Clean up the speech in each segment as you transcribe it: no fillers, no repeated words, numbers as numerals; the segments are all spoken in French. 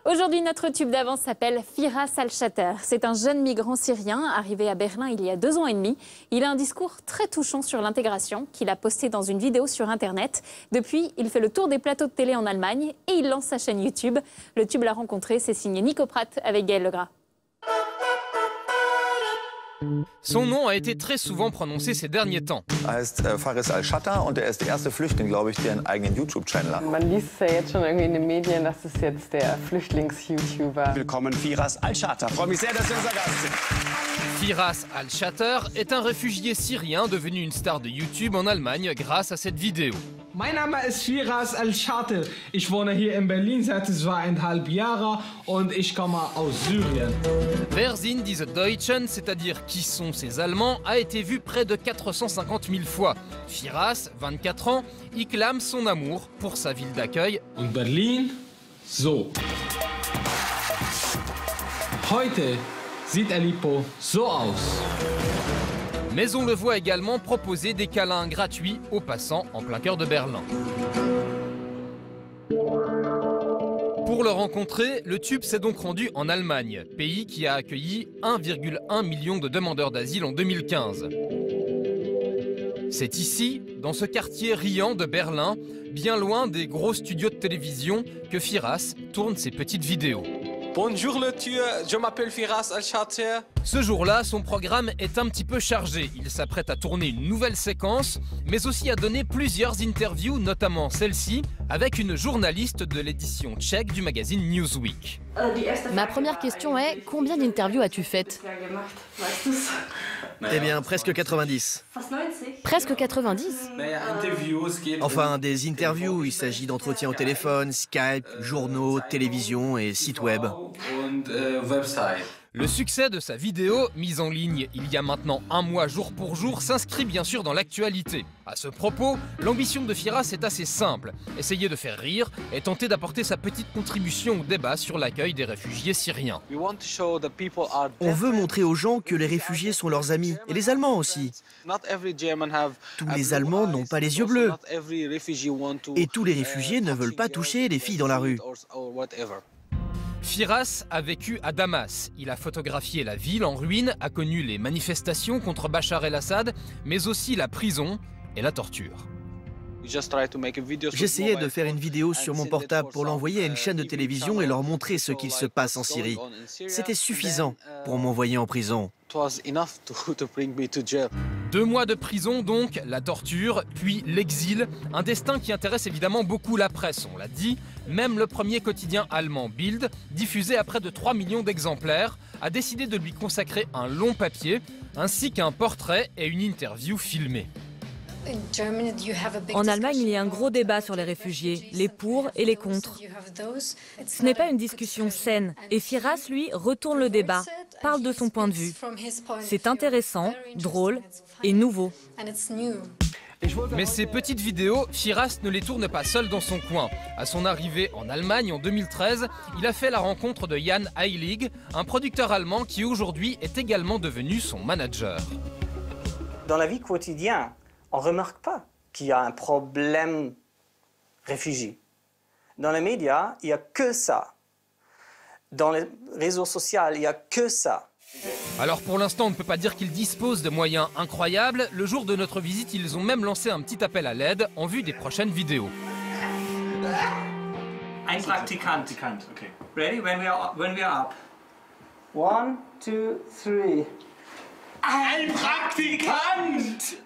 Aujourd'hui, notre tube d'avance s'appelle Firas Al-Shater. C'est un jeune migrant syrien arrivé à Berlin il y a 2 ans et demi. Il a un discours très touchant sur l'intégration qu'il a posté dans une vidéo sur Internet. Depuis, il fait le tour des plateaux de télé en Allemagne et il lance sa chaîne YouTube. Le tube l'a rencontré, c'est signé Nico Pratt avec Gaël Legras. Son nom a été très souvent prononcé ces derniers temps. Heißt Firas Al-Shater und ist der erste Flüchtling, glaube ich, der einen eigenen YouTube-Channel hat. Man liest es ja jetzt schon irgendwie in den Medien, dass es jetzt der Flüchtlings-YouTuber. Willkommen Firas Al-Shater. Ich freue mich sehr, dass Sie unser Gast sind. Firas Al-Shater est un réfugié syrien devenu une star de YouTube en Allemagne grâce à cette vidéo. Mein Name ist Firas Al-Shater. Ich wohne hier in Berlin seit 2,5 Jahren und ich komme aus Syrien. Wer sind diese Deutschen, c'est-à-dire qui sont ces Allemands, a été vu près de 450 000 fois. Firas, 24 ans, y clame son amour pour sa ville d'accueil. Und Berlin, so. Heute sieht Aleppo so aus. Mais on le voit également proposer des câlins gratuits aux passants en plein cœur de Berlin. Pour le rencontrer, le tube s'est donc rendu en Allemagne, pays qui a accueilli 1,1 million de demandeurs d'asile en 2015. C'est ici, dans ce quartier riant de Berlin, bien loin des gros studios de télévision, que Firas tourne ses petites vidéos. Bonjour le tue, je m'appelle Firas Al-Shater. Ce jour-là, son programme est un petit peu chargé. Il s'apprête à tourner une nouvelle séquence, mais aussi à donner plusieurs interviews, notamment celle-ci, avec une journaliste de l'édition tchèque du magazine Newsweek. Ma première question est, combien d'interviews as-tu faites? Eh bien, presque 90. Presque 90? Enfin, des interviews, il s'agit d'entretiens au téléphone, Skype, journaux, télévision et sites web. Le succès de sa vidéo, mise en ligne il y a maintenant 1 mois jour pour jour, s'inscrit bien sûr dans l'actualité. À ce propos, l'ambition de Firas est assez simple, essayer de faire rire et tenter d'apporter sa petite contribution au débat sur l'accueil des réfugiés syriens. On veut montrer aux gens que les réfugiés sont leurs amis, et les Allemands aussi. Tous les Allemands n'ont pas les yeux bleus, et tous les réfugiés ne veulent pas toucher les filles dans la rue. Firas a vécu à Damas. Il a photographié la ville en ruine, a connu les manifestations contre Bachar el-Assad, mais aussi la prison et la torture. J'essayais de faire une vidéo sur mon portable pour l'envoyer à une chaîne de télévision et leur montrer ce qu'il se passe en Syrie. C'était suffisant pour m'envoyer en prison. 2 mois de prison donc, la torture, puis l'exil, un destin qui intéresse évidemment beaucoup la presse, on l'a dit. Même le premier quotidien allemand Bild, diffusé à près de 3 millions d'exemplaires, a décidé de lui consacrer un long papier, ainsi qu'un portrait et une interview filmée. En Allemagne, il y a un gros débat sur les réfugiés, les pour et les contre. Ce n'est pas une discussion saine, et Firas, lui, retourne le débat, parle de son point de vue. C'est intéressant, drôle et nouveau. Mais ces petites vidéos, Firas ne les tourne pas seul dans son coin. À son arrivée en Allemagne en 2013, il a fait la rencontre de Jan Heilig, un producteur allemand qui aujourd'hui est également devenu son manager. Dans la vie quotidienne, on ne remarque pas qu'il y a un problème réfugié. Dans les médias, il n'y a que ça. Dans les réseaux sociaux, il n'y a que ça. Alors pour l'instant, on ne peut pas dire qu'ils disposent de moyens incroyables. Le jour de notre visite, ils ont même lancé un petit appel à l'aide en vue des prochaines vidéos. Ein Praktikant. Okay. Ready? When we are up. 1, 2, 3. Ein Praktikant!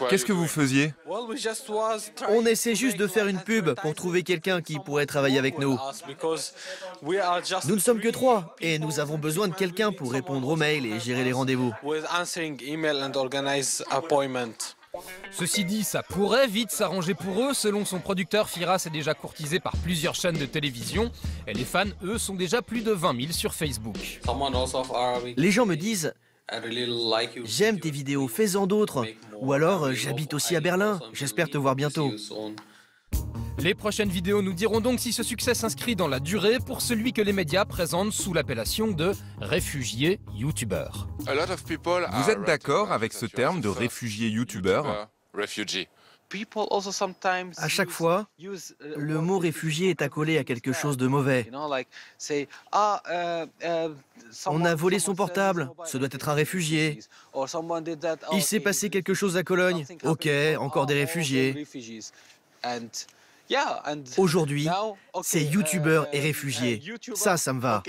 Qu'est-ce que vous faisiez? On essaie juste de faire une pub pour trouver quelqu'un qui pourrait travailler avec nous. Nous ne sommes que 3 et nous avons besoin de quelqu'un pour répondre aux mails et gérer les rendez-vous. Ceci dit, ça pourrait vite s'arranger pour eux. Selon son producteur, Firas est déjà courtisé par plusieurs chaînes de télévision. Et les fans, eux, sont déjà plus de 20 000 sur Facebook. Les gens me disent « J'aime tes vidéos, fais-en d'autres » ou alors « J'habite aussi à Berlin, j'espère te voir bientôt ». Les prochaines vidéos nous diront donc si ce succès s'inscrit dans la durée pour celui que les médias présentent sous l'appellation de réfugié youtubeur. Vous êtes d'accord avec ce terme de réfugié youtubeur? À chaque fois, le mot réfugié est accolé à quelque chose de mauvais. On a volé son portable, ce doit être un réfugié. Il s'est passé quelque chose à Cologne, ok, encore des réfugiés. Aujourd'hui, c'est youtubeur et réfugié. Ça me va.